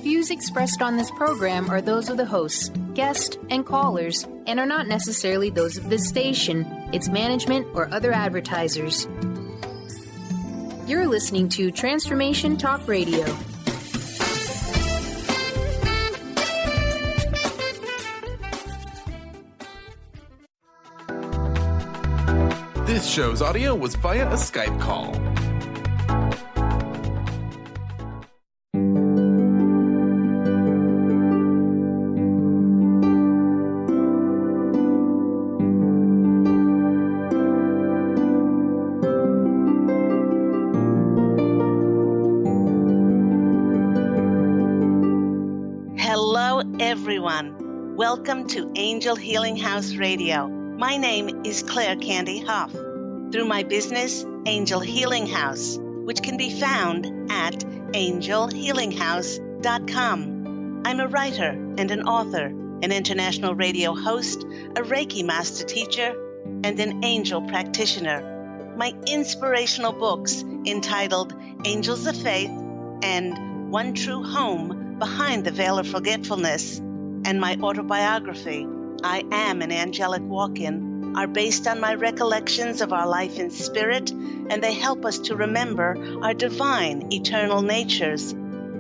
views expressed on this program are those of the hosts, guests, and callers, and are not necessarily those of this station, its management, or other advertisers. You're listening to Transformation Talk Radio. This show's audio was via a Skype call. Hello, everyone. Welcome to Angel Healing House Radio. My name is Candy Hough. Through my business, Angel Healing House, which can be found at angelhealinghouse.com. I'm a writer and an author, an international radio host, a Reiki master teacher, and an angel practitioner. My inspirational books entitled Angels of Faith and One True Home Behind the Veil of Forgetfulness, and my autobiography, I Am an Angelic Walk-In, are based on my recollections of our life in spirit, and they help us to remember our divine, eternal natures.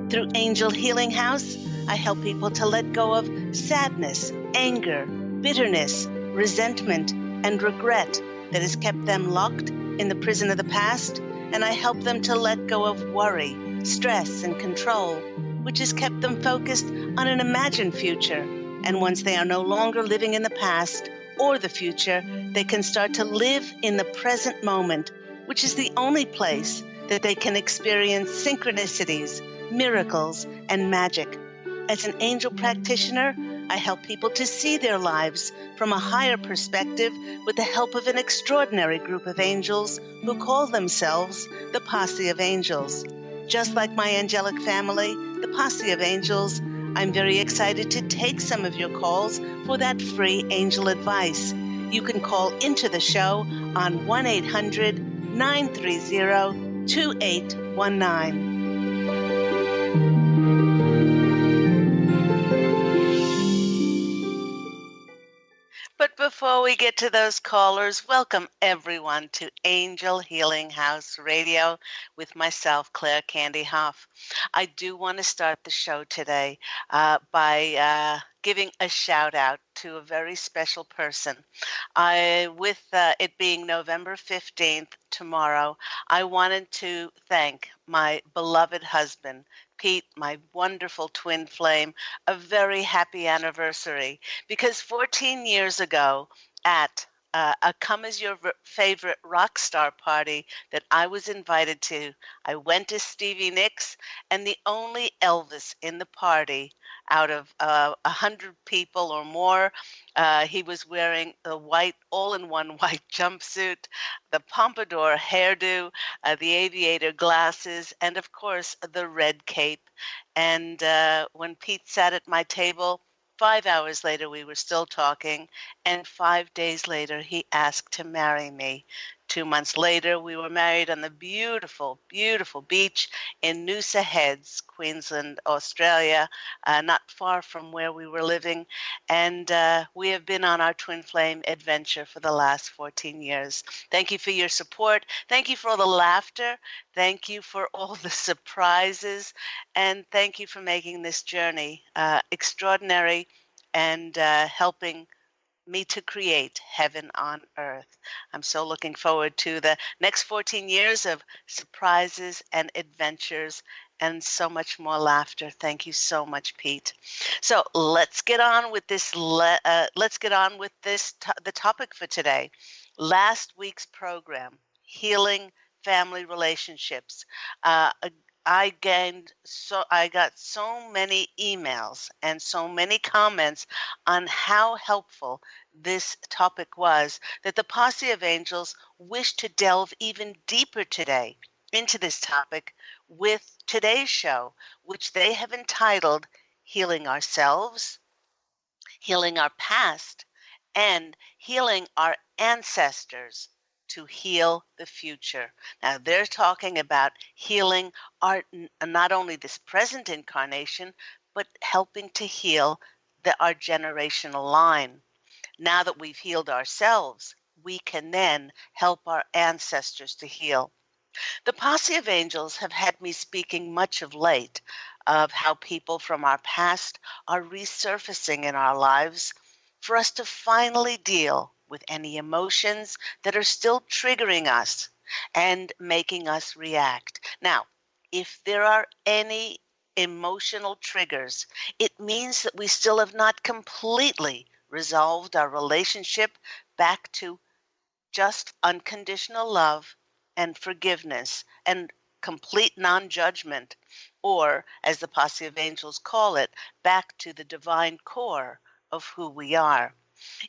Through Angel Healing House, I help people to let go of sadness, anger, bitterness, resentment, and regret that has kept them locked in the prison of the past, and I help them to let go of worry, stress, and control, which has kept them focused on an imagined future. And once they are no longer living in the past or the future, they can start to live in the present moment, which is the only place that they can experience synchronicities, miracles, and magic. As an angel practitioner, I help people to see their lives from a higher perspective with the help of an extraordinary group of angels who call themselves the Posse of Angels. Just like my angelic family, the Posse of Angels, I'm very excited to take some of your calls for that free angel advice. You can call into the show on 1-800-930-2819. But before we get to those callers, welcome everyone to Angel Healing House Radio with myself, Candy Hough. I do want to start the show today by giving a shout out to a very special person. With it being November 15th, tomorrow, I wanted to thank my beloved husband, Pete, my wonderful twin flame, a very happy anniversary, because 14 years ago at a Come As Your Favorite Rock Star party that I was invited to, I went to Stevie Nicks, and the only Elvis in the party out of 100 people or more, he was wearing the white, all-in-one white jumpsuit, the pompadour hairdo, the aviator glasses, and of course the red cape. And when Pete sat at my table, 5 hours later we were still talking, and 5 days later he asked to marry me. 2 months later, we were married on the beautiful, beautiful beach in Noosa Heads, Queensland, Australia, not far from where we were living. And we have been on our twin flame adventure for the last 14 years. Thank you for your support. Thank you for all the laughter. Thank you for all the surprises. And thank you for making this journey extraordinary and helping me to create heaven on earth. I'm so looking forward to the next 14 years of surprises and adventures and so much more laughter. Thank you so much, Pete. So let's get on with this. The topic for today. Last week's program, Healing Family Relationships. I got so many emails and so many comments on how helpful this topic was that the Posse of Angels wish to delve even deeper today into this topic with today's show, which they have entitled Healing Ourselves, Healing Our Past, and Healing Our Ancestors. to heal the future. Now, they're talking about healing not only this present incarnation, but helping to heal our generational line. Now that we've healed ourselves, we can then help our ancestors to heal. The Posse of Angels have had me speaking much of late of how people from our past are resurfacing in our lives for us to finally deal with any emotions that are still triggering us and making us react. Now, if there are any emotional triggers, it means that we still have not completely resolved our relationship back to just unconditional love and forgiveness and complete non judgment, or as the Posse of Angels call it, back to the divine core of who we are.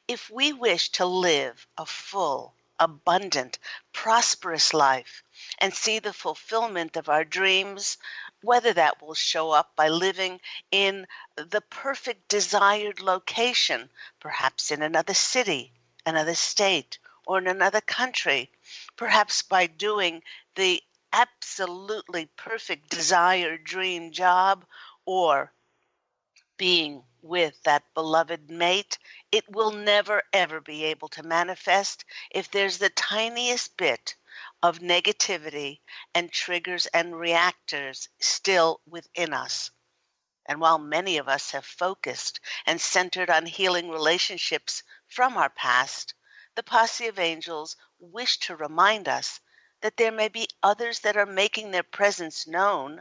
If we wish to live a full, abundant, prosperous life and see the fulfillment of our dreams, whether that will show up by living in the perfect desired location, perhaps in another city, another state, or in another country, perhaps by doing the absolutely perfect desired dream job, or being with that beloved mate, it will never ever be able to manifest if there's the tiniest bit of negativity and triggers and reactors still within us. And while many of us have focused and centered on healing relationships from our past, the Posse of Angels wish to remind us that there may be others that are making their presence known,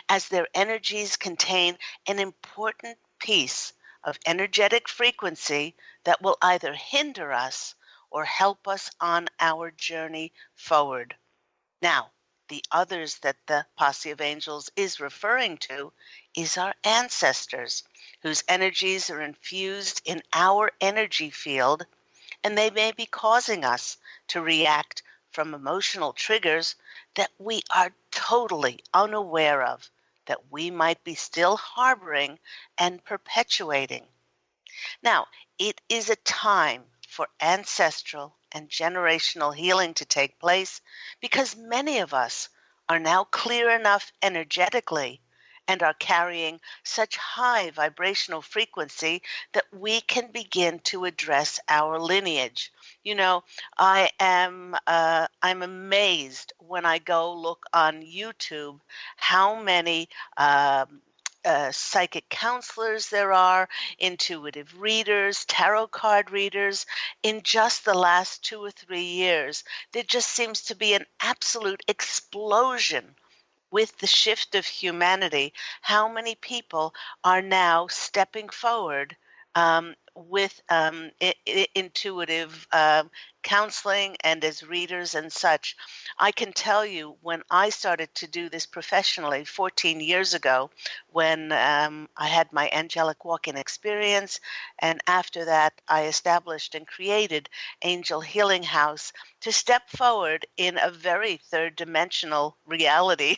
as their energies contain an important piece of energetic frequency that will either hinder us or help us on our journey forward. Now, the others that the Posse of Angels is referring to is our ancestors, whose energies are infused in our energy field, and they may be causing us to react from emotional triggers that we are totally unaware of, that we might be still harboring and perpetuating. Now, it is a time for ancestral and generational healing to take place, because many of us are now clear enough energetically and are carrying such high vibrational frequency that we can begin to address our lineage. You know, I'm amazed when I go look on YouTube how many psychic counselors there are, intuitive readers, tarot card readers. In just the last 2 or 3 years, there just seems to be an absolute explosion with the shift of humanity. How many people are now stepping forward with intuitive counseling and as readers and such? I can tell you, when I started to do this professionally 14 years ago, when I had my angelic walk-in experience, and after that I established and created Angel Healing House to step forward in a very third-dimensional reality,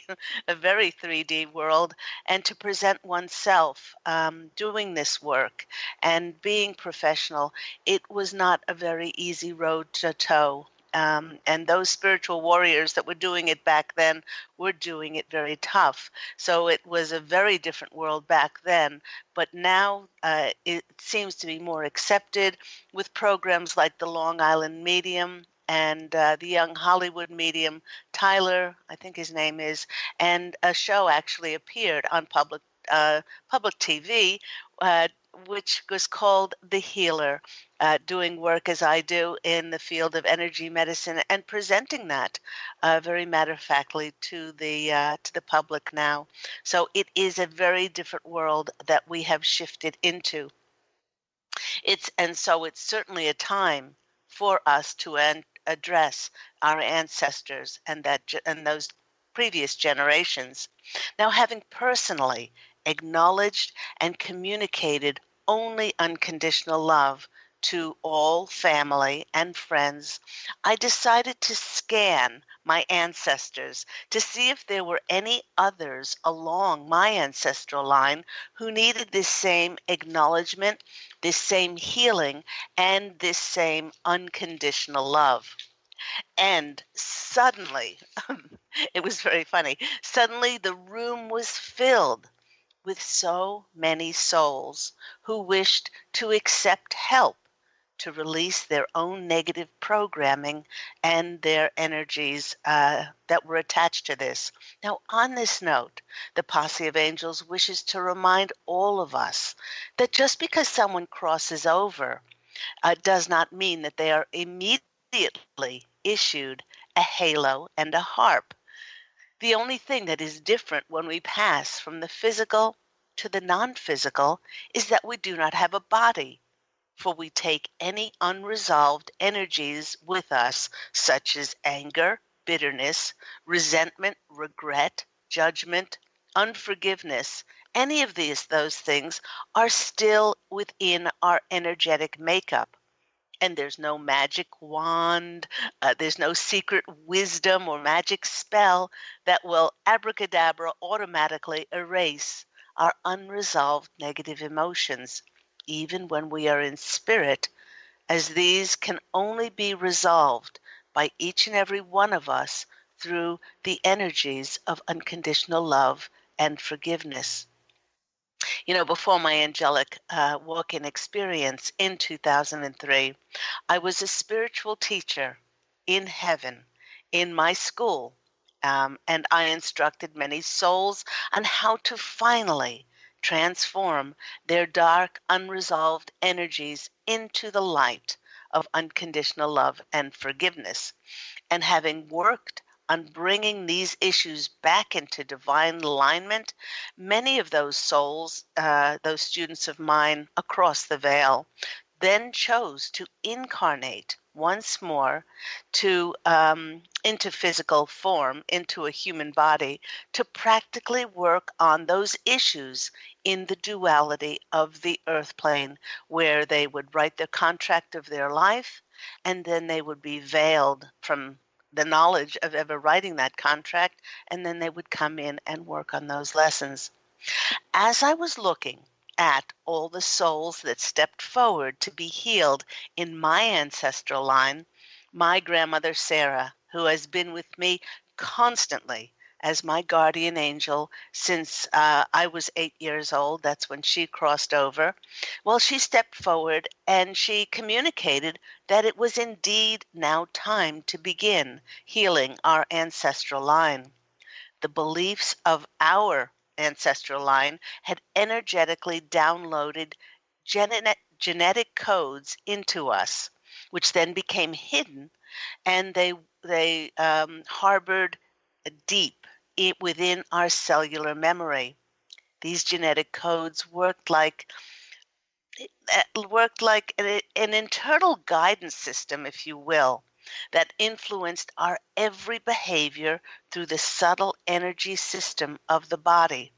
a very 3D world, and to present oneself doing this work and being professional. It was not a very easy road to toe. And those spiritual warriors that were doing it back then were doing it very tough. So it was a very different world back then. But now it seems to be more accepted with programs like the Long Island Medium and the young Hollywood medium, Tyler, I think his name is, and a show actually appeared on public TV, which was called The Healer, doing work as I do in the field of energy medicine and presenting that very matter-of-factly to the public now. So it is a very different world that we have shifted into. So it's certainly a time for us to address our ancestors and those previous generations. Now, having personally acknowledged and communicated only unconditional love to all family and friends, I decided to scan my ancestors to see if there were any others along my ancestral line who needed this same acknowledgement, this same healing, and this same unconditional love. And suddenly, it was very funny, suddenly the room was filled with so many souls who wished to accept help to release their own negative programming and their energies that were attached to this. Now, on this note, the Posse of Angels wishes to remind all of us that just because someone crosses over does not mean that they are immediately issued a halo and a harp. The only thing that is different when we pass from the physical to the non physical is that we do not have a body, for we take any unresolved energies with us, such as anger, bitterness, resentment, regret, judgment, unforgiveness. Any of those things are still within our energetic makeup. And there's no magic wand, there's no secret wisdom or magic spell that will abracadabra automatically erase our unresolved negative emotions, even when we are in spirit, as these can only be resolved by each and every one of us through the energies of unconditional love and forgiveness. You know, before my angelic walk-in experience in 2003, I was a spiritual teacher in heaven in my school, and I instructed many souls on how to finally transform their dark, unresolved energies into the light of unconditional love and forgiveness. And having worked on bringing these issues back into divine alignment, many of those souls, those students of mine across the veil, then chose to incarnate once more to into physical form, into a human body, to practically work on those issues in the duality of the earth plane, where they would write the contract of their life, and then they would be veiled from the knowledge of ever writing that contract, and then they would come in and work on those lessons. As I was looking at all the souls that stepped forward to be healed in my ancestral line, my grandmother Sarah, who has been with me constantly as my guardian angel since I was 8 years old, that's when she crossed over. Well, she stepped forward and she communicated that it was indeed now time to begin healing our ancestral line. The beliefs of our ancestral line had energetically downloaded genetic codes into us, which then became hidden, and they harbored deep within our cellular memory. These genetic codes worked like an internal guidance system, if you will, that influenced our every behavior through the subtle energy system of the body.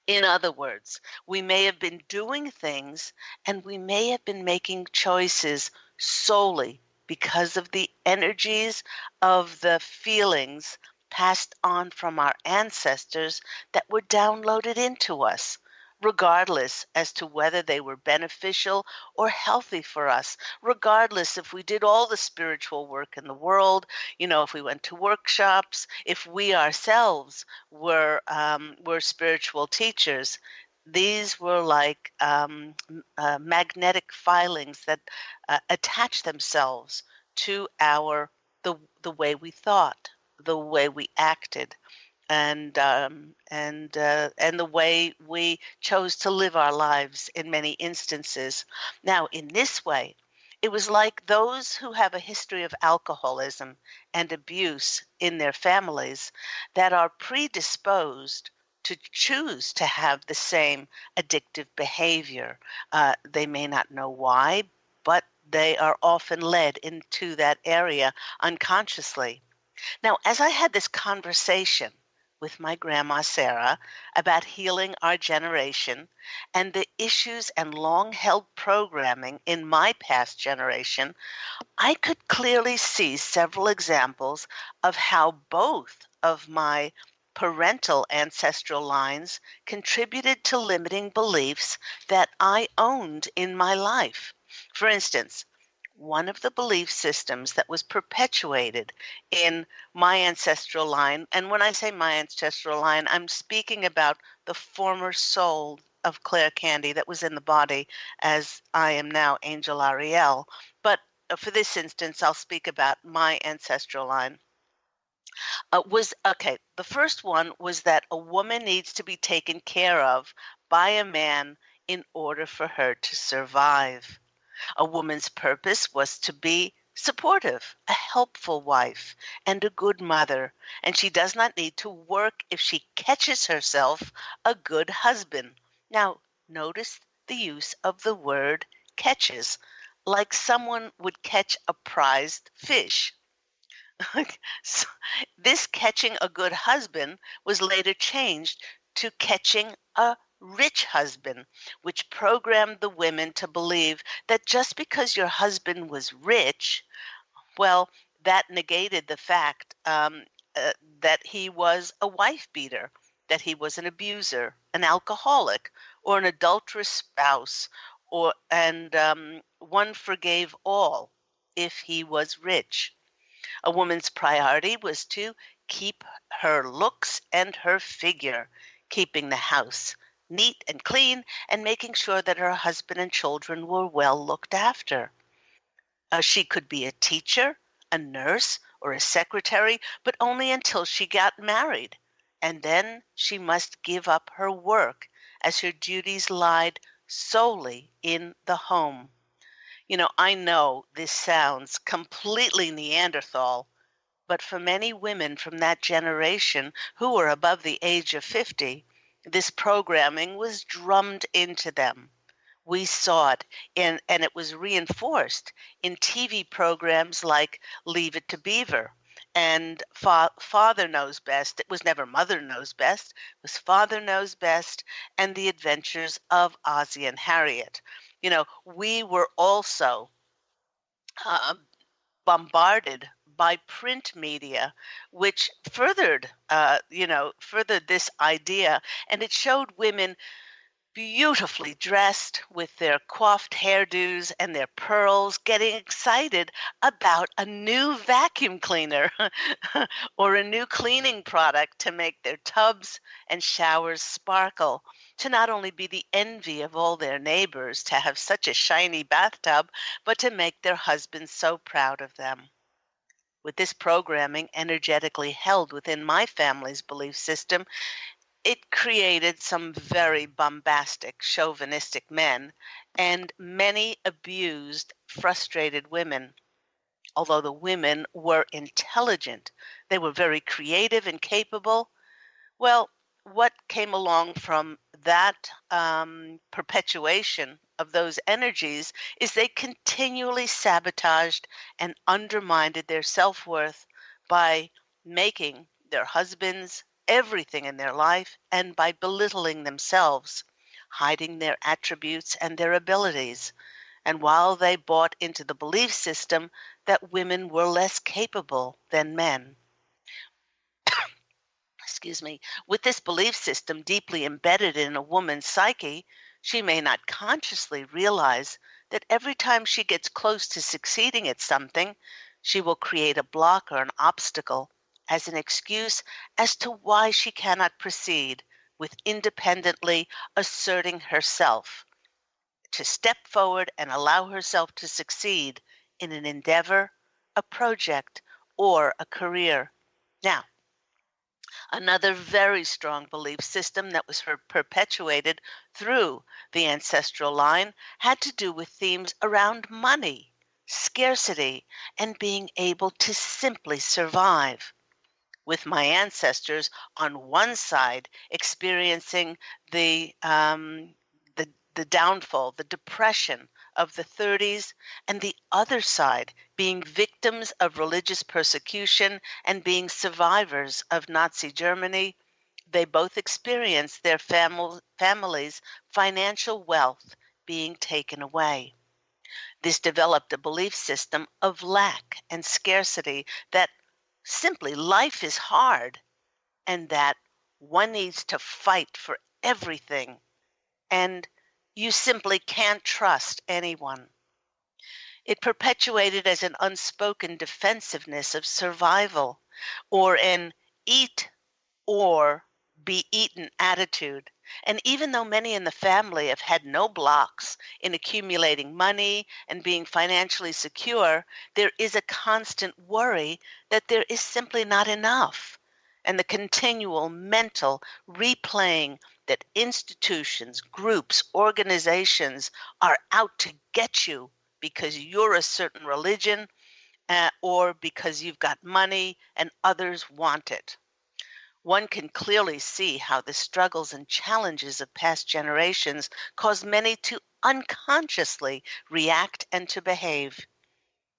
In other words, we may have been doing things and we may have been making choices solely because of the energies of the feelings passed on from our ancestors that were downloaded into us, regardless as to whether they were beneficial or healthy for us, regardless if we did all the spiritual work in the world, if we went to workshops, if we ourselves were spiritual teachers. These were like magnetic filings that attach themselves to the way we thought, the way we acted, and the way we chose to live our lives in many instances. Now, in this way, it was like those who have a history of alcoholism and abuse in their families that are predisposed to choose to have the same addictive behavior. They may not know why, but they are often led into that area unconsciously. Now, as I had this conversation with my grandma Sarah about healing our generation and the issues and long held programming in my past generation, I could clearly see several examples of how both of my parental ancestral lines contributed to limiting beliefs that I owned in my life. For instance, one of the belief systems that was perpetuated in my ancestral line. And when I say my ancestral line, I'm speaking about the former soul of Claire Candy that was in the body as I am now Angel Ariel. But for this instance, I'll speak about my ancestral line. The first one was that a woman needs to be taken care of by a man in order for her to survive. A woman's purpose was to be supportive, a helpful wife, and a good mother, and she does not need to work if she catches herself a good husband. Now, notice the use of the word catches, like someone would catch a prized fish. So, this catching a good husband was later changed to catching a rich husband, which programmed the women to believe that just because your husband was rich, well, that negated the fact that he was a wife beater, that he was an abuser, an alcoholic, or an adulterous spouse, and one forgave all if he was rich. A woman's priority was to keep her looks and her figure, keeping the house neat and clean, and making sure that her husband and children were well looked after. She could be a teacher, a nurse, or a secretary, but only until she got married. And then she must give up her work, as her duties lied solely in the home. I know this sounds completely Neanderthal, but for many women from that generation who were above the age of 50, this programming was drummed into them. We saw it and it was reinforced in TV programs like Leave It to Beaver and Father Knows Best. It was never Mother Knows Best, it was Father Knows Best, and The Adventures of Ozzie and Harriet. We were also uh, bombarded by print media, which furthered this idea, and it showed women beautifully dressed with their coiffed hairdos and their pearls, getting excited about a new vacuum cleaner or a new cleaning product to make their tubs and showers sparkle, to not only be the envy of all their neighbors to have such a shiny bathtub, but to make their husbands so proud of them. With this programming energetically held within my family's belief system, it created some very bombastic, chauvinistic men and many abused, frustrated women. Although the women were intelligent, they were very creative and capable. Well, what came along from that perpetuation of those energies is they continually sabotaged and undermined their self-worth by making their husbands everything in their life and by belittling themselves, hiding their attributes and their abilities. And while they bought into the belief system that women were less capable than men. Excuse me, with this belief system deeply embedded in a woman's psyche, she may not consciously realize that every time she gets close to succeeding at something, she will create a block or an obstacle as an excuse as to why she cannot proceed with independently asserting herself, to step forward and allow herself to succeed in an endeavor, a project, or a career. Now, another very strong belief system that was perpetuated through the ancestral line had to do with themes around money, scarcity, and being able to simply survive. With my ancestors on one side experiencing the downfall, the depression of the 30s, and the other side being victims of religious persecution and being survivors of Nazi Germany, they both experienced their families' financial wealth being taken away. This developed a belief system of lack and scarcity, that simply life is hard and that one needs to fight for everything and you simply can't trust anyone. It perpetuated as an unspoken defensiveness of survival, or an eat or be eaten attitude. And even though many in the family have had no blocks in accumulating money and being financially secure, there is a constant worry that there is simply not enough. And the continual mental replaying that institutions, groups, organizations are out to get you because you're a certain religion or because you've got money and others want it. One can clearly see how the struggles and challenges of past generations cause many to unconsciously react and to behave.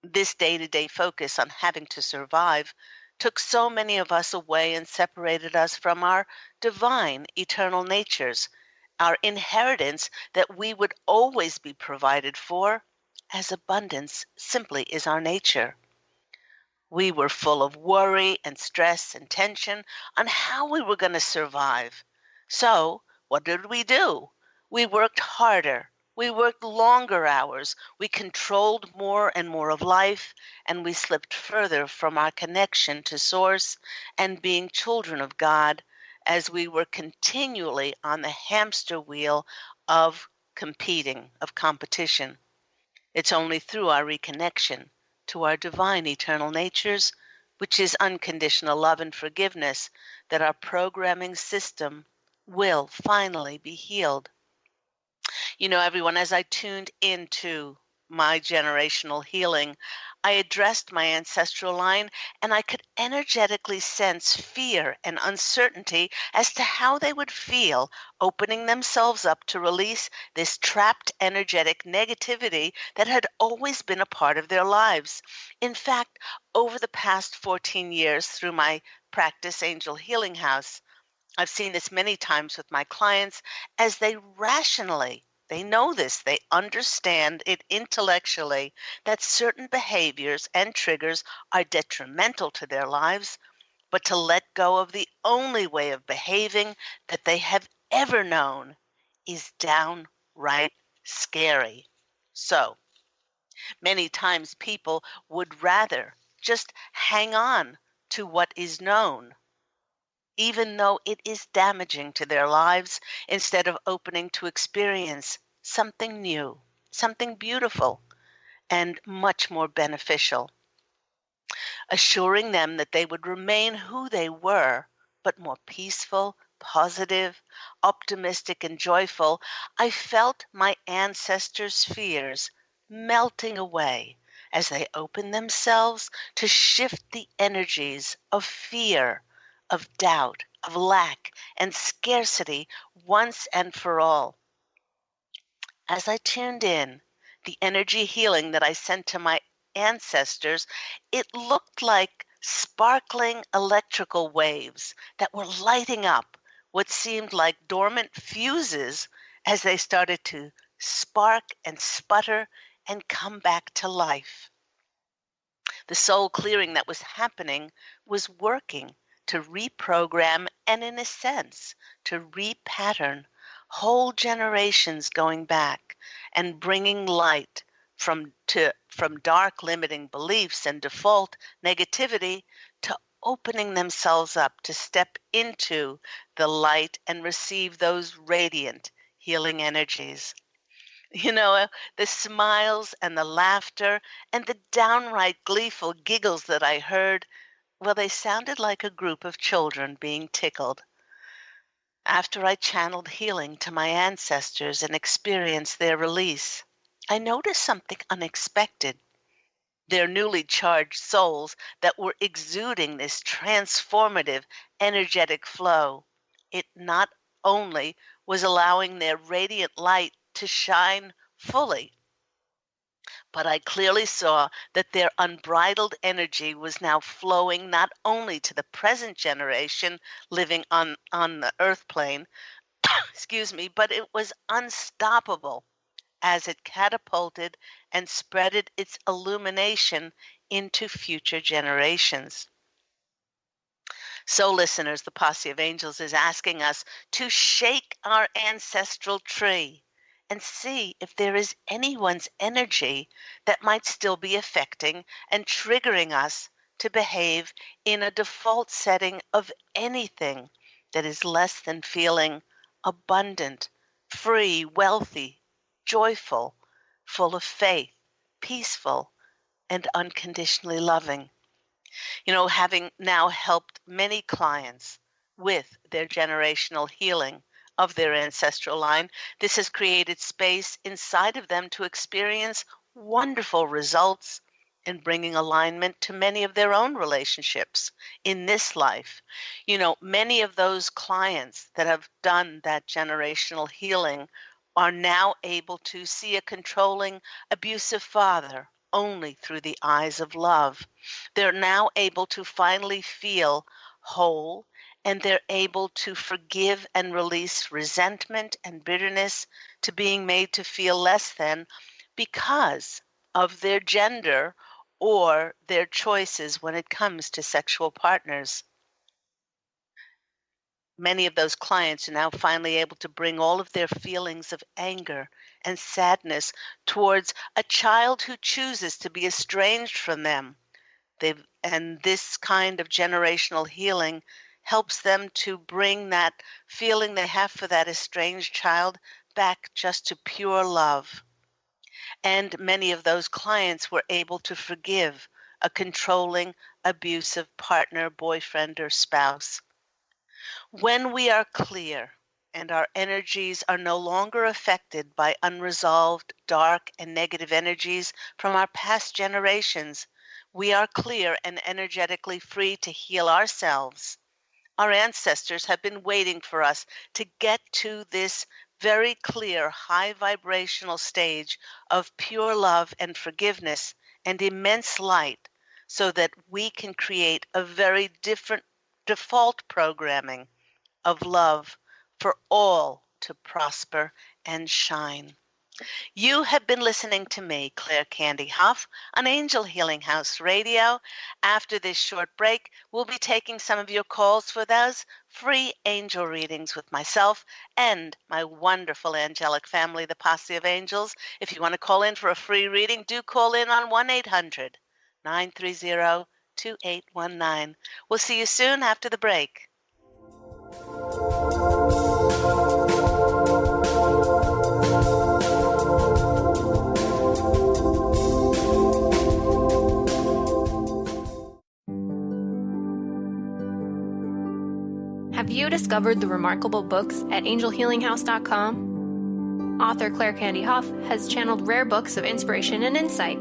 This day to day focus on having to survive took so many of us away and separated us from our divine eternal natures, our inheritance that we would always be provided for, as abundance simply is our nature. We were full of worry and stress and tension on how we were going to survive. So, what did we do? We worked harder. We worked longer hours. We controlled more and more of life, and we slipped further from our connection to Source and being children of God as we were continually on the hamster wheel of competing, of competition. It's only through our reconnection to our divine eternal natures, which is unconditional love and forgiveness, that our programming system will finally be healed. You know, everyone, as I tuned into my generational healing, I addressed my ancestral line and I could energetically sense fear and uncertainty as to how they would feel opening themselves up to release this trapped energetic negativity that had always been a part of their lives. In fact, over the past 14 years through my practice, Angel Healing House, I've seen this many times with my clients as they know this, they understand it intellectually that certain behaviors and triggers are detrimental to their lives, but to let go of the only way of behaving that they have ever known is downright scary. So many times people would rather just hang on to what is known even though it is damaging to their lives, instead of opening to experience something new, something beautiful, and much more beneficial. Assuring them that they would remain who they were, but more peaceful, positive, optimistic, and joyful, I felt my ancestors' fears melting away as they opened themselves to shift the energies of fear, of doubt, of lack, and scarcity once and for all. As I tuned in, the energy healing that I sent to my ancestors, it looked like sparkling electrical waves that were lighting up what seemed like dormant fuses as they started to spark and sputter and come back to life. The soul clearing that was happening was working to reprogram and, in a sense, to repattern whole generations going back and bringing light from dark limiting beliefs and default negativity to opening themselves up to step into the light and receive those radiant healing energies. You know, the smiles and the laughter and the downright gleeful giggles that I heard, well, they sounded like a group of children being tickled. After I channeled healing to my ancestors and experienced their release, I noticed something unexpected. Their newly charged souls that were exuding this transformative, energetic flow. It not only was allowing their radiant light to shine fully, but I clearly saw that their unbridled energy was now flowing not only to the present generation living on the earth plane, excuse me, but it was unstoppable as it catapulted and spreaded its illumination into future generations. So, listeners, the Posse of Angels is asking us to shake our ancestral tree and see if there is anyone's energy that might still be affecting and triggering us to behave in a default setting of anything that is less than feeling abundant, free, wealthy, joyful, full of faith, peaceful, and unconditionally loving. Having now helped many clients with their generational healing of their ancestral line, this has created space inside of them to experience wonderful results in bringing alignment to many of their own relationships in this life. Many of those clients that have done that generational healing are now able to see a controlling, abusive father only through the eyes of love. They're now able to finally feel whole, and they're able to forgive and release resentment and bitterness to being made to feel less than because of their gender or their choices when it comes to sexual partners. Many of those clients are now finally able to bring all of their feelings of anger and sadness towards a child who chooses to be estranged from them. And this kind of generational healing helps them to bring that feeling they have for that estranged child back just to pure love. And many of those clients were able to forgive a controlling, abusive partner, boyfriend, or spouse. When we are clear and our energies are no longer affected by unresolved, dark, and negative energies from our past generations, we are clear and energetically free to heal ourselves. Our ancestors have been waiting for us to get to this very clear, high vibrational stage of pure love and forgiveness and immense light so that we can create a very different default programming of love for all to prosper and shine. You have been listening to me, Claire Candy Hough, on Angel Healing House Radio. After this short break, we'll be taking some of your calls for those free angel readings with myself and my wonderful angelic family, the Posse of Angels. If you want to call in for a free reading, do call in on 1-800-930-2819. We'll see you soon after the break. Have you discovered the remarkable books at angelhealinghouse.com? Author Claire Candy Hough has channeled rare books of inspiration and insight.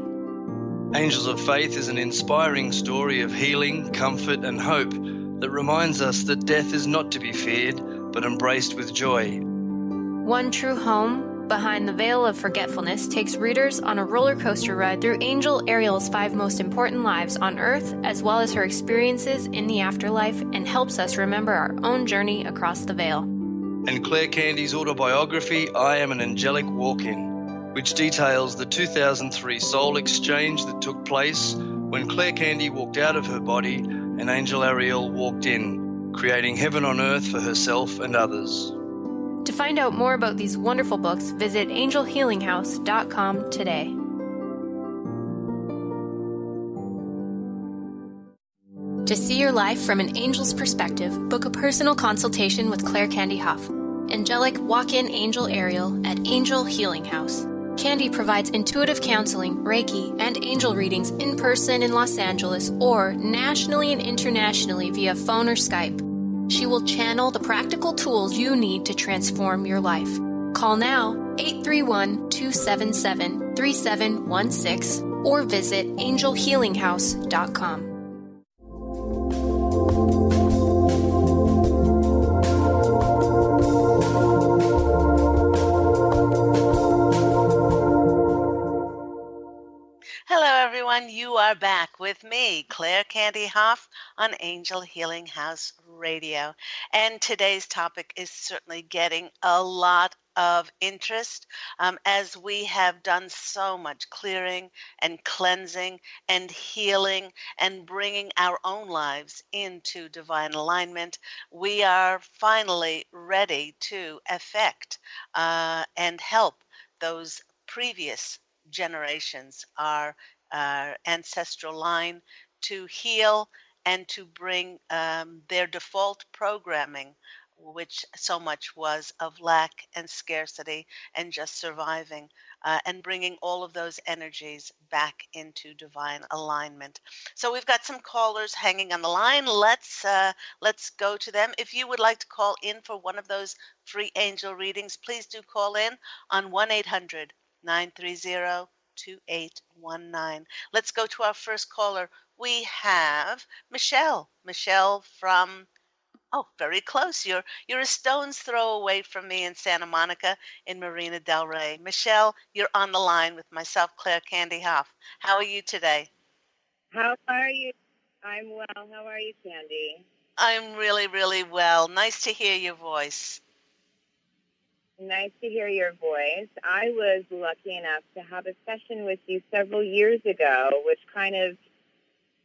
Angels of Faith is an inspiring story of healing, comfort, and hope that reminds us that death is not to be feared, but embraced with joy. One True Home, Behind the Veil of Forgetfulness takes readers on a roller coaster ride through Angel Ariel's 5 most important lives on Earth, as well as her experiences in the afterlife, and helps us remember our own journey across the veil. And Claire Candy's autobiography, I Am an Angelic Walk-In, which details the 2003 soul exchange that took place when Claire Candy walked out of her body and Angel Ariel walked in, creating heaven on earth for herself and others. To find out more about these wonderful books, visit angelhealinghouse.com today. To see your life from an angel's perspective, book a personal consultation with Claire Candy Hough, Angelic Walk-In Angel Ariel at Angel Healing House. Candy provides intuitive counseling, Reiki, and angel readings in person in Los Angeles or nationally and internationally via phone or Skype. She will channel the practical tools you need to transform your life. Call now, 831-277-3716, or visit angelhealinghouse.com. Hello, everyone. You are back with me, Claire Candy Hough, on Angel Healing House Radio. And today's topic is certainly getting a lot of interest as we have done so much clearing and cleansing and healing and bringing our own lives into divine alignment. We are finally ready to affect and help those previous generations, our ancestral line, to heal and to bring their default programming, which so much was of lack and scarcity and just surviving, and bringing all of those energies back into divine alignment. So we've got some callers hanging on the line. Let's go to them. If you would like to call in for one of those free angel readings, please do call in on 1-800-930-2819. Let's go to our first caller. We have Michelle. Michelle from, oh, very close. You're a stone's throw away from me in Santa Monica in Marina Del Rey. Michelle, you're on the line with myself, Claire Candy Hough. How are you today? How are you? I'm well. How are you, Candy? I'm really, really well. Nice to hear your voice. Nice to hear your voice. I was lucky enough to have a session with you several years ago, which kind of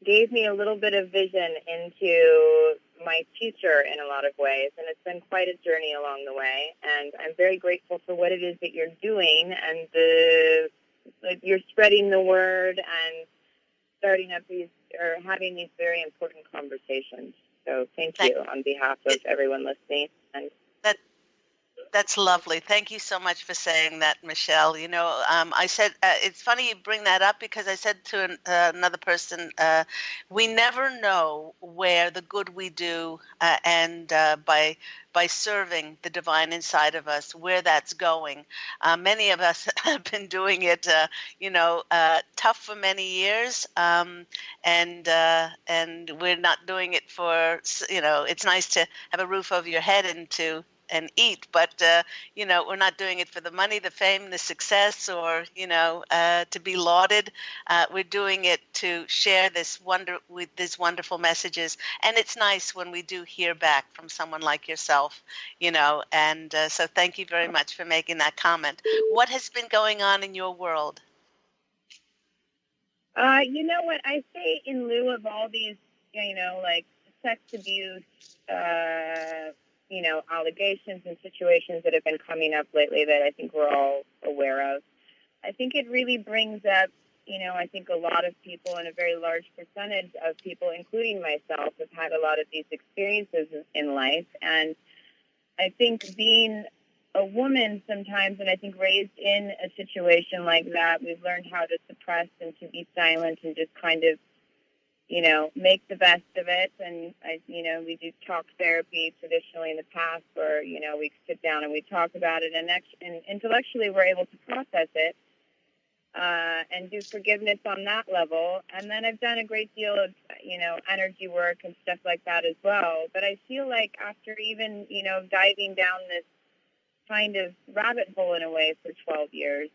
gave me a little bit of vision into my future in a lot of ways, and it's been quite a journey along the way, and I'm very grateful for what it is that you're doing, and you're spreading the word and starting up these, or having these very important conversations. So thank you on behalf of everyone listening. And That's lovely. Thank you so much for saying that, Michelle. You know, I said, it's funny you bring that up, because I said to another person, we never know where the good we do, and by serving the divine inside of us, where that's going. Many of us have been doing it, tough for many years, and we're not doing it for, it's nice to have a roof over your head and eat, but we're not doing it for the money, the fame, the success, or to be lauded. We're doing it to share with these wonderful messages, and it's nice when we do hear back from someone like yourself, and so thank you very much for making that comment. What has been going on in your world? You know what I say, in lieu of all these, like sex abuse, allegations and situations that have been coming up lately that I think we're all aware of. I think it really brings up, I think a lot of people, and a very large percentage of people, including myself, have had a lot of these experiences in life. And I think being a woman sometimes, and I think raised in a situation like that, we've learned how to suppress and to be silent and just kind of make the best of it. And, we do talk therapy traditionally in the past where, we sit down and we talk about it, and intellectually we're able to process it and do forgiveness on that level. And then I've done a great deal of, energy work and stuff like that as well. But I feel like after even, diving down this kind of rabbit hole in a way for 12 years,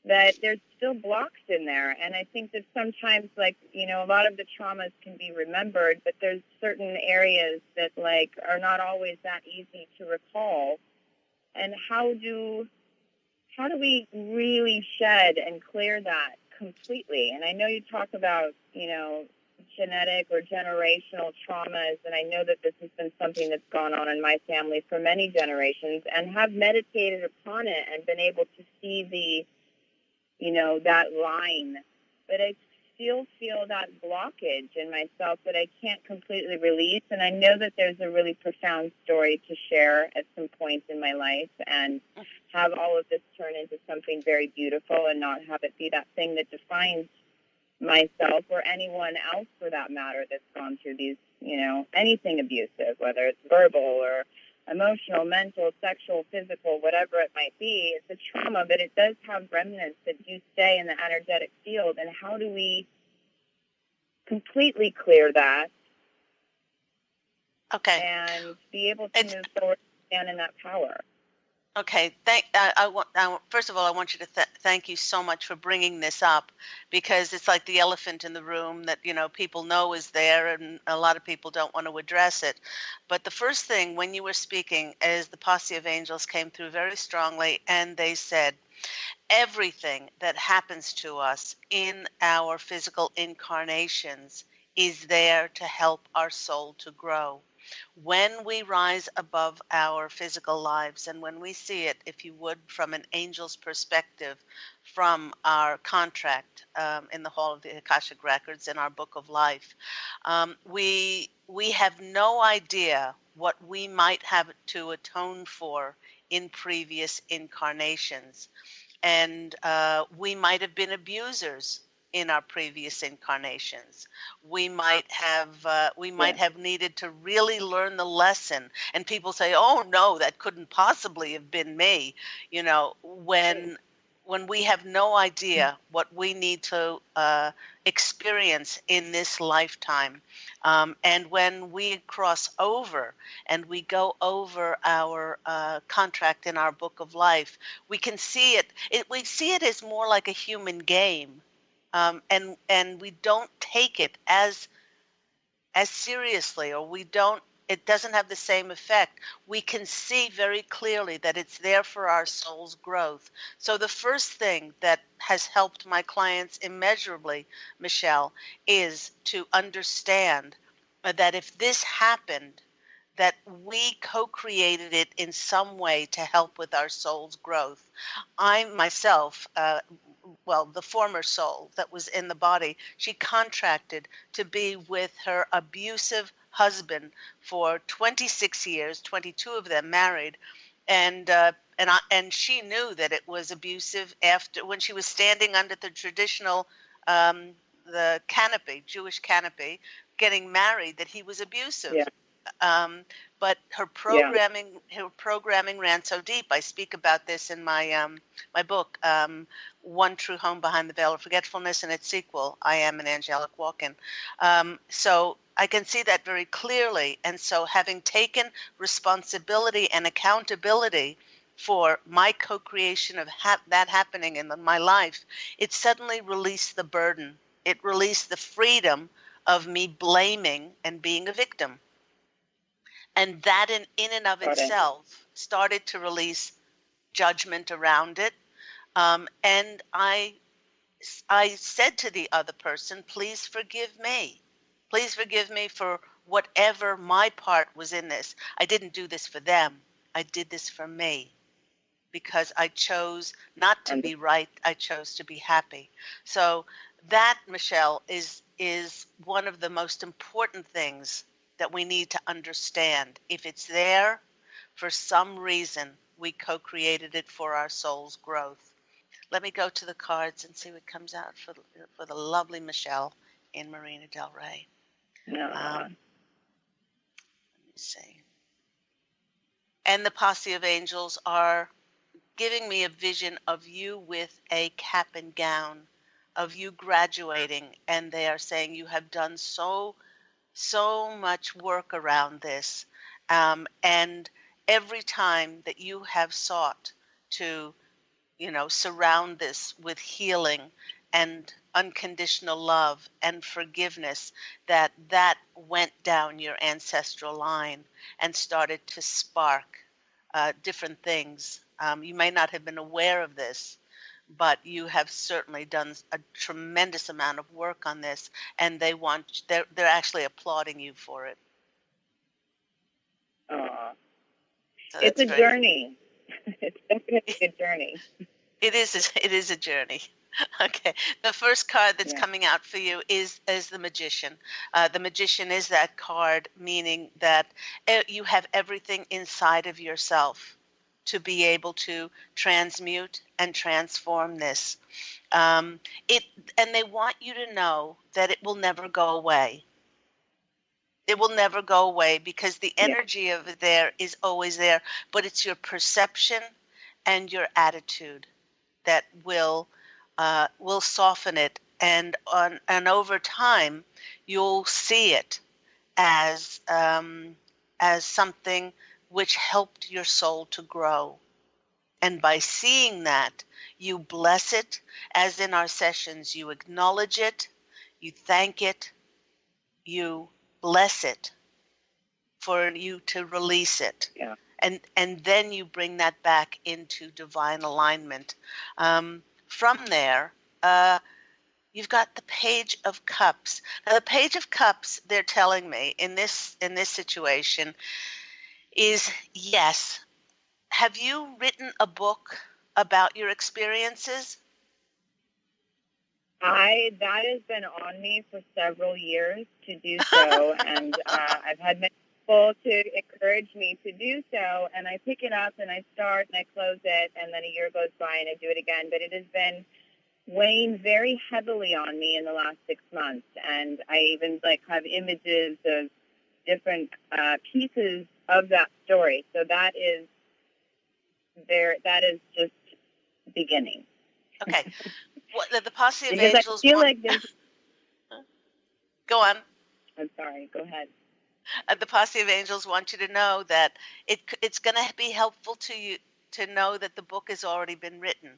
that there's still blocks in there. And I think that sometimes, a lot of the traumas can be remembered, but there's certain areas that, are not always that easy to recall. And how do we really shed and clear that completely? And I know you talk about, genetic or generational traumas, and I know that this has been something that's gone on in my family for many generations, and have meditated upon it and been able to see that line. But I still feel that blockage in myself that I can't completely release. And I know that there's a really profound story to share at some point in my life, and have all of this turn into something very beautiful, and not have it be that thing that defines myself or anyone else for that matter that's gone through these, anything abusive, whether it's verbal or emotional, mental, sexual, physical, whatever it might be. It's a trauma, but it does have remnants that do stay in the energetic field. And how do we completely clear that? Okay. And be able to move forward and stand in that power. Okay. First of all, I want you to thank you so much for bringing this up, because it's like the elephant in the room that, people know is there, and a lot of people don't want to address it. But the first thing when you were speaking is the Posse of Angels came through very strongly, and they said, everything that happens to us in our physical incarnations is there to help our soul to grow. When we rise above our physical lives and when we see it, if you would, from an angel's perspective, from our contract in the Hall of the Akashic Records in our Book of Life, we have no idea what we might have to atone for in previous incarnations. And we might have been abusers in our previous incarnations. We might have needed to really learn the lesson. And people say, "Oh no, that couldn't possibly have been me." You know, when we have no idea what we need to experience in this lifetime, and when we cross over and we go over our contract in our Book of Life, we can see it. We see it as more like a human game, and we don't take it as seriously, or we don't. It doesn't have the same effect. We can see very clearly that it's there for our soul's growth. So the first thing that has helped my clients immeasurably, Michelle, is to understand that if this happened, that we co-created it in some way to help with our soul's growth. I myself, the former soul that was in the body, she contracted to be with her abusive husband for 26 years, 22 of them married, and she knew that it was abusive after when she was standing under the traditional the canopy, Jewish canopy, getting married, that he was abusive. Yeah. But her programming ran so deep. I speak about this in my my book, One True Home Behind the Veil of Forgetfulness, and its sequel, I Am an Angelic Walk-In. So I can see that very clearly. And so having taken responsibility and accountability for my co-creation of that happening in my life, it suddenly released the burden. It released the freedom of me blaming and being a victim. And that in and of itself started to release judgment around it. And I said to the other person, please forgive me. Please forgive me for whatever my part was in this. I didn't do this for them. I did this for me because I chose not to be right. I chose to be happy. So that, Michelle, is one of the most important things that we need to understand. If it's there, for some reason, we co-created it for our soul's growth. Let me go to the cards and see what comes out for the lovely Michelle in Marina Del Rey. Let me see. And the Posse of Angels are giving me a vision of you with a cap and gown, of you graduating, and they are saying you have done so much work around this, and every time that you have sought to, surround this with healing and unconditional love and forgiveness, that went down your ancestral line and started to spark different things. You may not have been aware of this, but you have certainly done a tremendous amount of work on this, and they're actually applauding you for it. So it's a journey. It's definitely a journey. It is a journey. Okay. The first card that's coming out for you is the Magician. The Magician is that card, meaning that you have everything inside of yourself to be able to transmute and transform this. And they want you to know that it will never go away. It will never go away because the energy of it there is always there, but it's your perception and your attitude that will soften it, and over time you'll see it as something which helped your soul to grow. And by seeing that, you bless it, as in our sessions, you acknowledge it, you thank it, you bless it for you to release it. Yeah. And then you bring that back into divine alignment. From there, you've got the Page of Cups. Now, the Page of Cups, they're telling me in this situation is yes. Have you written a book about your experiences? That has been on me for several years to do so, and I've had many people to encourage me to do so, and I pick it up and I start and I close it, and then a year goes by and I do it again. But it has been weighing very heavily on me in the last 6 months, and I even have images of different pieces of that story. So that is just beginning. Okay. The Posse of because Angels. I feel like there's. Go on. I'm sorry. Go ahead. The Posse of Angels want you to know that it's going to be helpful to you to know that the book has already been written,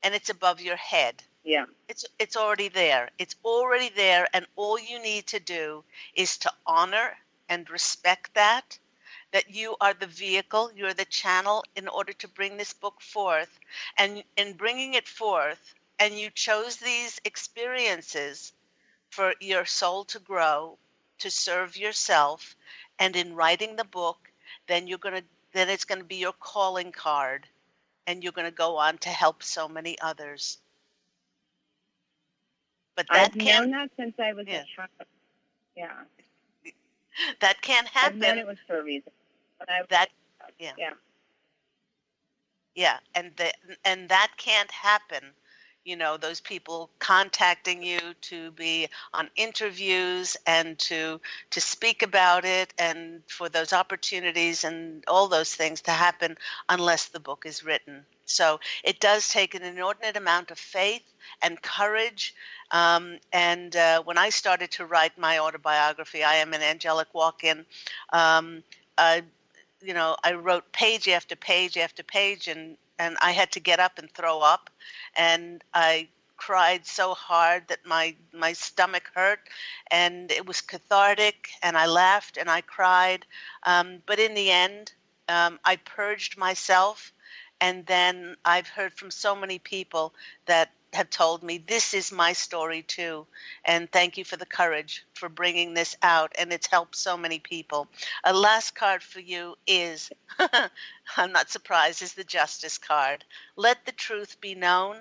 and it's above your head. Yeah. It's already there. It's already there, and all you need to do is to honor and respect that you are the vehicle, you're the channel in order to bring this book forth. And in bringing it forth, and you chose these experiences for your soul to grow, to serve yourself, and in writing the book, then it's going to be your calling card, and you're going to go on to help so many others. But I've known that since I was a child. Yeah. That can't happen. I've known it was for a reason. Yeah, and that can't happen. Those people contacting you to be on interviews and to speak about it, and for those opportunities and all those things to happen unless the book is written. So it does take an inordinate amount of faith and courage. And when I started to write my autobiography, I Am an Angelic Walk-In, I wrote page after page after page, and I had to get up and throw up, and I cried so hard that my stomach hurt, and it was cathartic, and I laughed and I cried, but in the end, I purged myself, and then I've heard from so many people that have told me this is my story too, and thank you for the courage for bringing this out, and it's helped so many people. A last card for you is I'm not surprised, is the Justice card. Let the truth be known.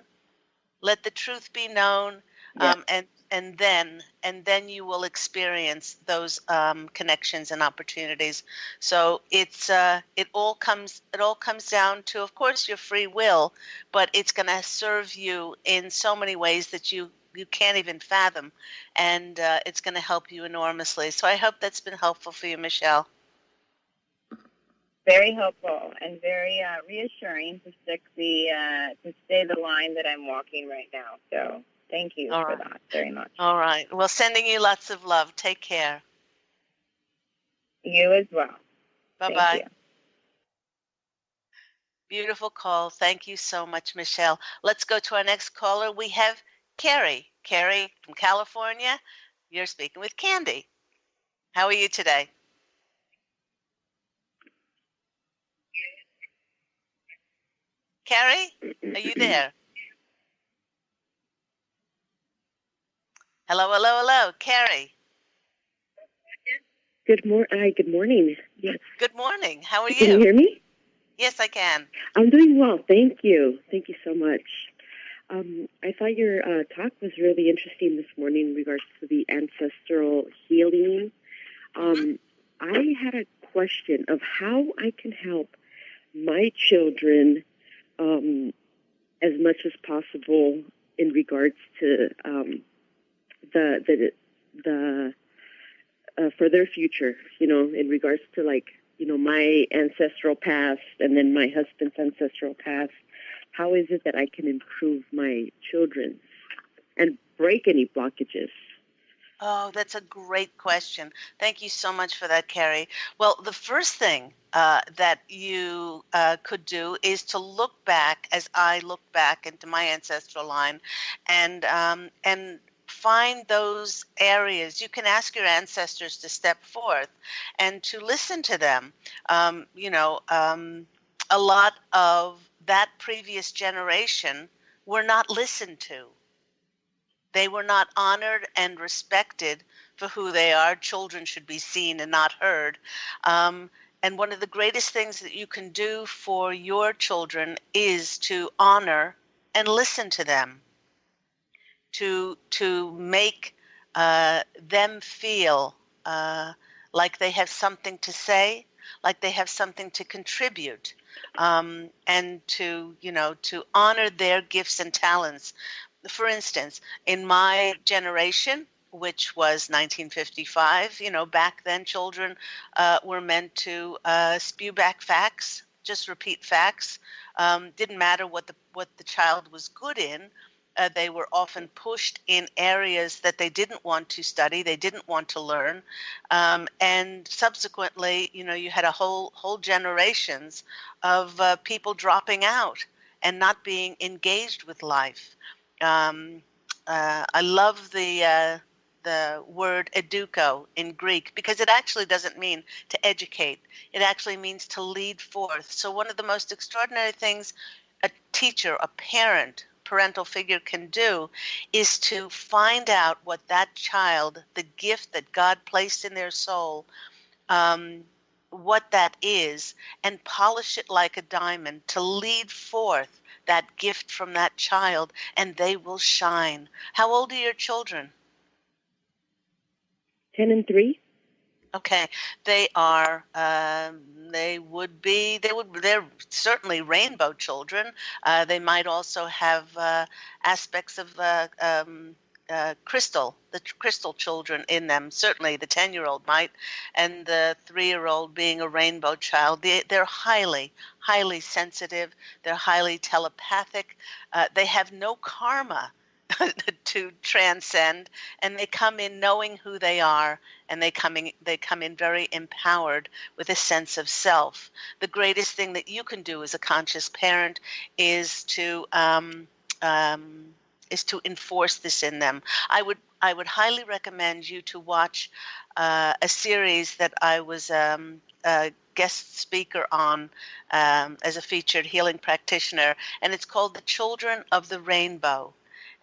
Let the truth be known. Yeah. And then you will experience those connections and opportunities. So it all comes down to, of course, your free will, but it's going to serve you in so many ways that you can't even fathom, and it's going to help you enormously. So I hope that's been helpful for you, Michelle. Very helpful and very reassuring to stay the line that I'm walking right now. So thank you for that very much. All right. Well, sending you lots of love. Take care. You as well. Bye-bye. Thank you. Beautiful call. Thank you so much, Michelle. Let's go to our next caller. We have Carrie. Carrie from California. You're speaking with Candy. How are you today? Carrie, are you there? Hello, hello, hello. Carrie. Good morning. Yes. Good morning. How are you? Can you hear me? Yes, I can. I'm doing well. Thank you. Thank you so much. I thought your talk was really interesting this morning in regards to the ancestral healing. I had a question of how I can help my children as much as possible in regards to the for their future, in regards to my ancestral past and then my husband's ancestral past. How is it that I can improve my children's and break any blockages? Oh, that's a great question. Thank you so much for that, Carrie. Well, the first thing that you could do is to look back, as I look back into my ancestral line, and find those areas. You can ask your ancestors to step forth and to listen to them. A lot of that previous generation were not listened to. They were not honored and respected for who they are. Children should be seen and not heard. And one of the greatest things that you can do for your children is to honor and listen to them, to make them feel like they have something to say, like they have something to contribute, and to honor their gifts and talents. For instance, in my generation, which was 1955, back then children were meant to spew back facts, just repeat facts. Didn't matter what the child was good in. They were often pushed in areas that they didn't want to study, they didn't want to learn, and subsequently, you had a whole generations of people dropping out and not being engaged with life. I love the word educo in Greek because it actually doesn't mean to educate. It actually means to lead forth. So one of the most extraordinary things a teacher, a parental figure can do is to find out what that child, the gift that God placed in their soul, what that is, and polish it like a diamond to lead forth that gift from that child, and they will shine. How old are your children? 10 and 3. Okay, they are. They're certainly rainbow children. They might also have aspects of the crystal children in them. Certainly, the 10-year-old might, and the 3-year-old being a rainbow child. They're highly, highly sensitive. They're highly telepathic. They have no karma to transcend, and they come in knowing who they are, and they come in very empowered with a sense of self. The greatest thing that you can do as a conscious parent is to enforce this in them. I would highly recommend you to watch a series that I was a guest speaker on as a featured healing practitioner, and it's called The Children of the Rainbow.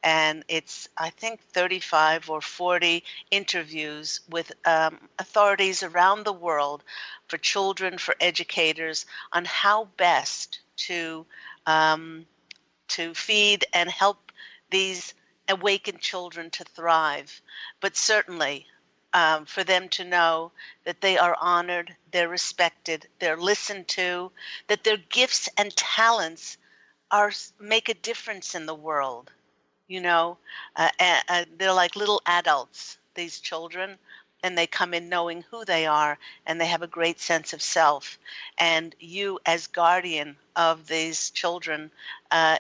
And it's, I think, 35 or 40 interviews with authorities around the world for children, for educators, on how best to feed and help these awakened children to thrive. But certainly for them to know that they are honored, they're respected, they're listened to, that their gifts and talents make a difference in the world. They're like little adults, these children, and they come in knowing who they are, and they have a great sense of self. And you, as guardian of these children,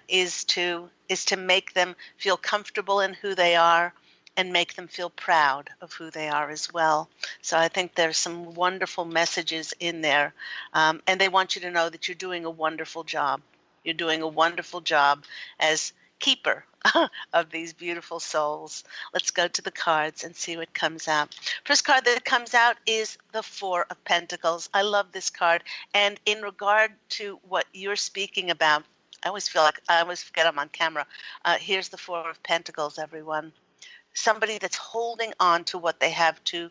is to make them feel comfortable in who they are, and make them feel proud of who they are as well. So I think there's some wonderful messages in there, and they want you to know that you're doing a wonderful job. You're doing a wonderful job as keeper of these beautiful souls. Let's go to the cards and see what comes out. First card that comes out is the Four of Pentacles. I love this card. And in regard to what you're speaking about, I always forget I'm on camera. Here's the Four of Pentacles, everyone. Somebody that's holding on to what they have too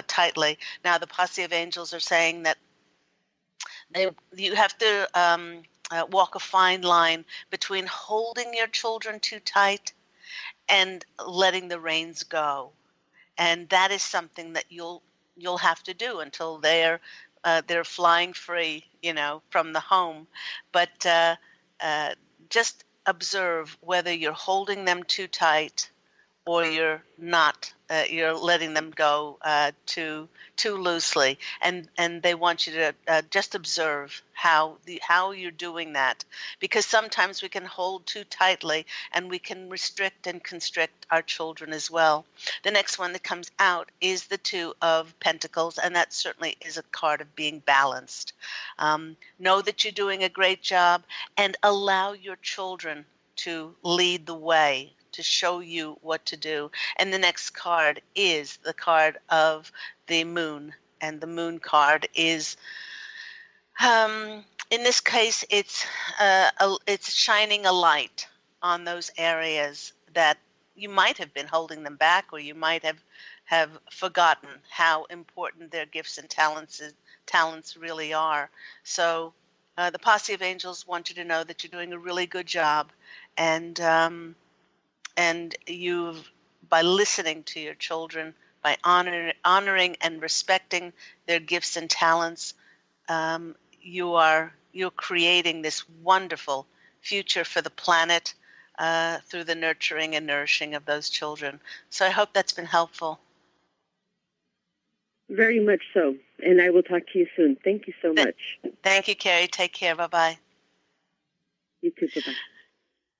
tightly. Now, the Posse of Angels are saying that you have to walk a fine line between holding your children too tight and letting the reins go, and that is something that you'll have to do until they're flying free, from the home. But just observe whether you're holding them too tight or you're not. You're letting them go too loosely, and they want you to just observe how you're doing that, because sometimes we can hold too tightly, and we can restrict and constrict our children as well. The next one that comes out is the Two of Pentacles, and that certainly is a card of being balanced. Know that you're doing a great job, and allow your children to lead the way, to show you what to do. And the next card is the card of the Moon. And the Moon card is, in this case, it's shining a light on those areas that you might have been holding them back, or you might have forgotten how important their gifts and talents really are. So the Posse of Angels want you to know that you're doing a really good job, and you've, by listening to your children, by honoring and respecting their gifts and talents, you're creating this wonderful future for the planet through the nurturing and nourishing of those children. So I hope that's been helpful. Very much so. And I will talk to you soon. Thank you so much. Thank you, Carrie. Take care. Bye-bye. You too. Bye-bye.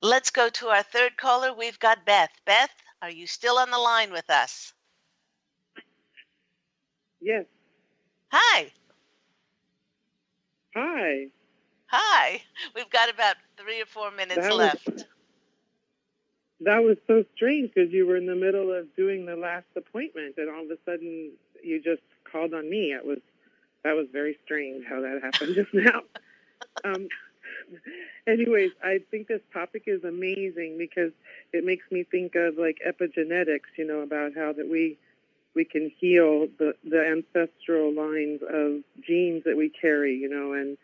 Let's go to our third caller. We've got Beth. Beth, are you still on the line with us? Yes. Hi. Hi. Hi. We've got about 3 or 4 minutes left. That was so strange because you were in the middle of doing the last appointment, and all of a sudden you just called on me. That was very strange how that happened just now. Anyways, I think this topic is amazing because it makes me think of like epigenetics, about how that we can heal the ancestral lines of genes that we carry, and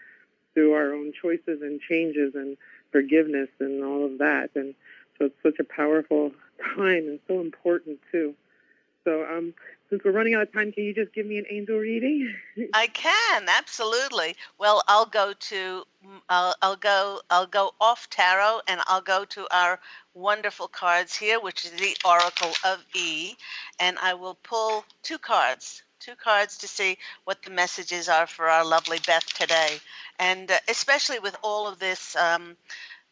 through our own choices and changes and forgiveness and all of that. And so it's such a powerful time and so important too. So since we're running out of time, can you just give me an angel reading? I can, absolutely. Well, I'll go off tarot, and I'll go to our wonderful cards here, which is the Oracle of E, and I will pull 2 cards to see what the messages are for our lovely Beth today. And especially with all of this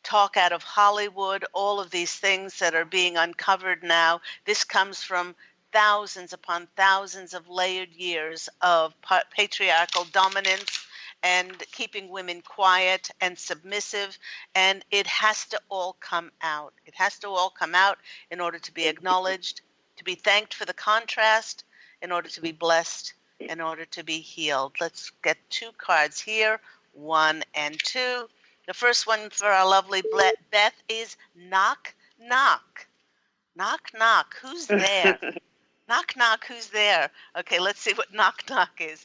talk out of Hollywood, all of these things that are being uncovered now, this comes from thousands upon thousands of layered years of patriarchal dominance and keeping women quiet and submissive, and it has to all come out. It has to all come out in order to be acknowledged, to be thanked for the contrast, in order to be blessed, in order to be healed. Let's get 2 cards here, 1 and 2. The first one for our lovely Beth is knock, knock. Knock, knock. Who's there? Knock, knock. Who's there? Okay, let's see what knock, knock is.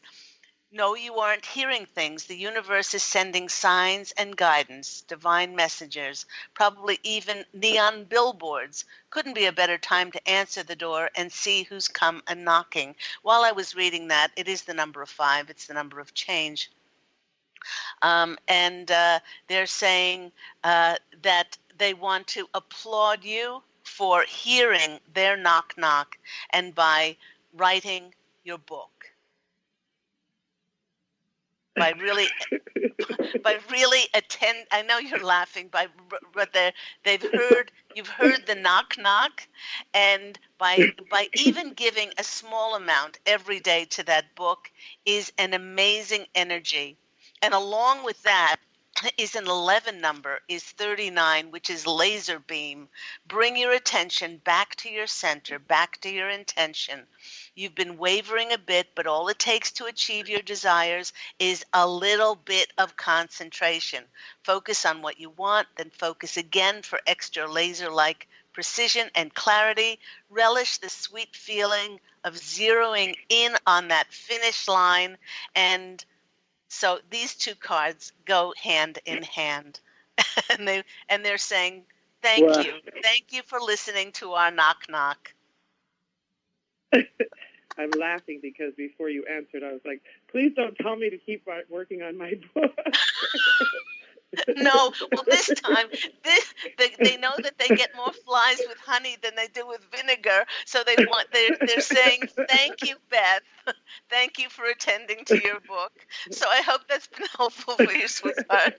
No, you aren't hearing things. The universe is sending signs and guidance, divine messengers, probably even neon billboards. Couldn't be a better time to answer the door and see who's come a knocking. While I was reading that, it is the number of 5. It's the number of change. And they're saying that they want to applaud you for hearing their knock, knock, and by writing your book. By really attend. I know you're laughing, but you've heard the knock knock, and by even giving a small amount every day to that book is an amazing energy. And along with that is an 11 number, is 39, which is laser beam. Bring your attention back to your center, back to your intention. You've been wavering a bit, but all it takes to achieve your desires is a little bit of concentration. Focus on what you want, then focus again for extra laser-like precision and clarity. Relish the sweet feeling of zeroing in on that finish line. And so these 2 cards go hand in hand. and they're saying, thank you for listening to our knock knock. I'm laughing because before you answered, I was like, please don't tell me to keep working on my book. No, well, this time, they know that they get more flies with honey than they do with vinegar, so they're saying, thank you, Beth. Thank you for attending to your book. So I hope that's been helpful for you, sweetheart.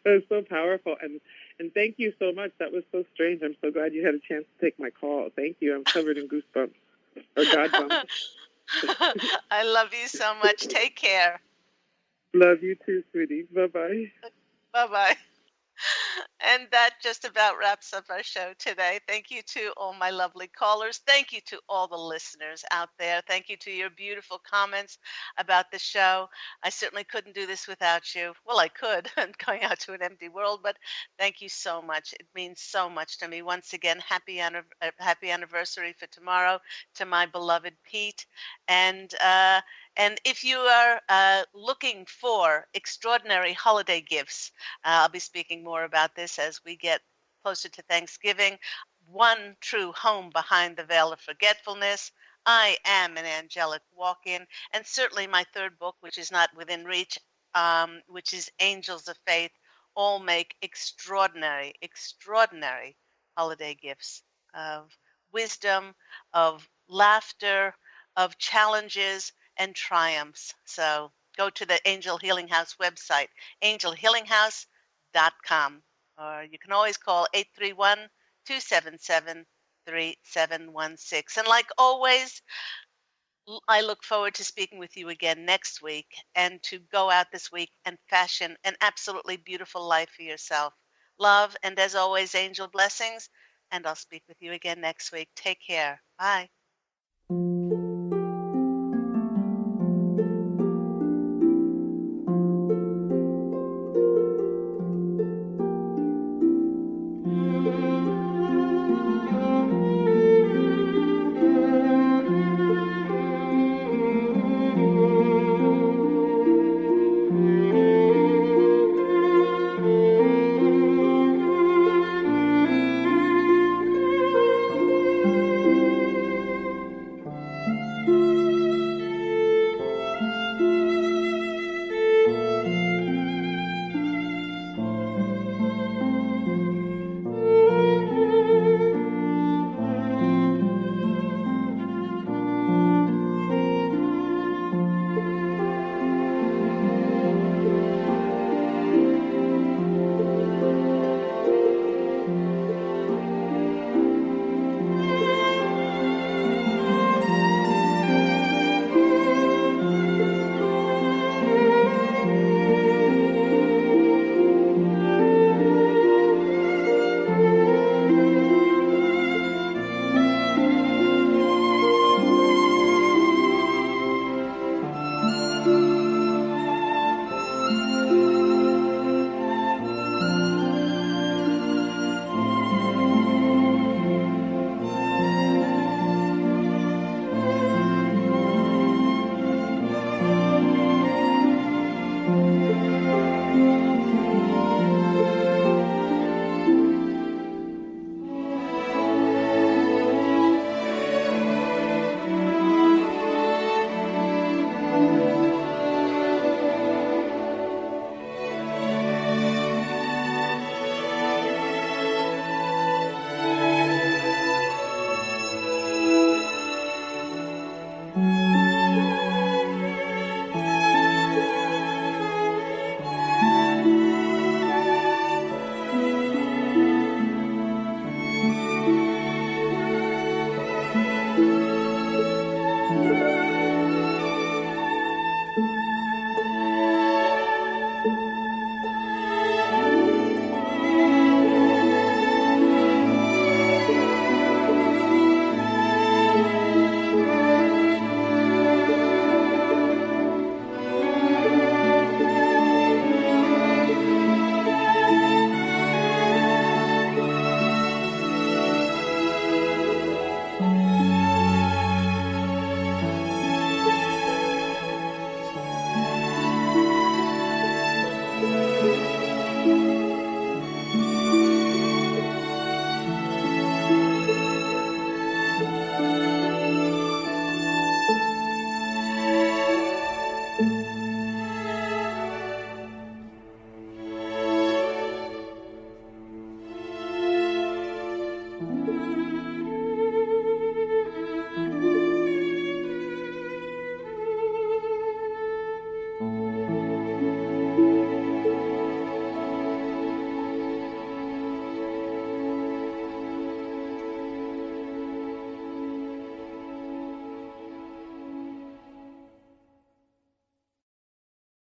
That was so powerful, and thank you so much. That was so strange. I'm so glad you had a chance to take my call. Thank you. I'm covered in goosebumps, or godbumps. I love you so much. Take care. Love you too, sweetie. Bye-bye. Bye-bye. And that just about wraps up our show today. Thank you to all my lovely callers. Thank you to all the listeners out there. Thank you to your beautiful comments about the show. I certainly couldn't do this without you. Well, I could, going out to an empty world, but thank you so much. It means so much to me. Once again, happy anniversary for tomorrow to my beloved Pete. And if you are looking for extraordinary holiday gifts, I'll be speaking more about this as we get closer to Thanksgiving. One true home behind the veil of forgetfulness. I am an angelic walk-in, and certainly my third book, which is not within reach, which is Angels of Faith, all make extraordinary, extraordinary holiday gifts of wisdom, of laughter, of challenges and triumphs. So go to the Angel Healing House website, angelhealinghouse.com, or you can always call 831-277-3716. And like always, I look forward to speaking with you again next week and to go out this week and fashion an absolutely beautiful life for yourself. Love, and as always, angel blessings. And I'll speak with you again next week. Take care. Bye.